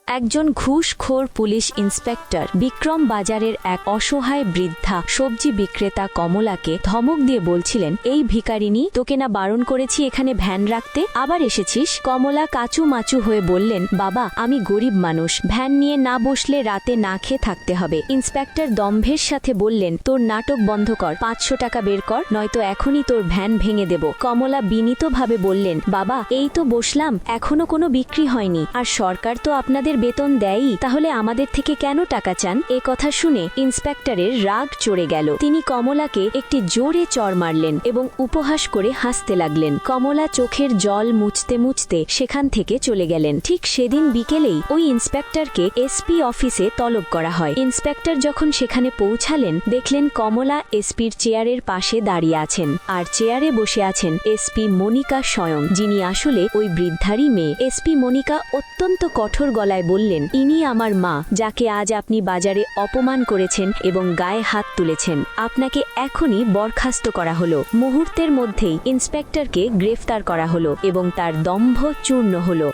একজন ঘুষখোর police inspector Vikram বাজারের এক অসহায় বৃদ্ধা সবজি বিক্রেতা কমলাকে ধমক দিয়ে বলছিলেন, এই ভিখারিনী, তোকে না বারণ করেছি এখানে ভ্যান রাখতে, আবার এসেছিস। কমলা কাচু মাচু হয়ে বললেন, বাবা, আমি গরিব মানুষ, ভ্যান নিয়ে না বসলে রাতে না খেয়ে থাকতে হবে। ইন্সপেক্টর দম্ভের সাথে বললেন, তোর নাটক বন্ধ কর, 500 টাকা বের কর, নয়তো এখনই তোর ভ্যান ভেঙে দেব। কমলা বিনীতভাবে বললেন, বাবা, এই তো বসলাম, এখনো কোনো বিক্রি হয়নি, আর সরকার তো আপনাদের বেতন দেয়ই, তাহলে আমাদের থেকে কেন টাকা চান? এ কথা শুনে ইন্সপেক্টরের রাগ চড়ে গেল। তিনি কমলাকে একটি জোরে চড় মারলেন এবং উপহাস করে হাসতে লাগলেন। কমলা চোখের জল মুছতে মুছতে সেখান থেকে চলে গেলেন। ঠিক সেদিন বিকেলেই ওই ইন্সপেক্টরকে এসপি অফিসে তলব করা হয়। ইন্সপেক্টর যখন সেখানে পৌঁছালেন, দেখলেন কমলা এসপির চেয়ারের পাশে দাঁড়িয়ে আছেন, আর চেয়ারে বসে আছেন এসপি মনিকা স্বয়ং, যিনি আসলে ওই বৃদ্ধারই মেয়ে। এসপি মনিকা অত্যন্ত কঠোর গলায় বললেন, ইনি আমার মা, যাকে আজ আপনি বাজারে অপমান করেছেন এবং গায়ে হাত তুলেছেন। আপনাকে এখনই বরখাস্ত করা হলো। মুহূর্তের মধ্যেই ইন্সপেক্টরকে গ্রেফতার করা হলো এবং তার দম্ভ চূর্ণ হলো।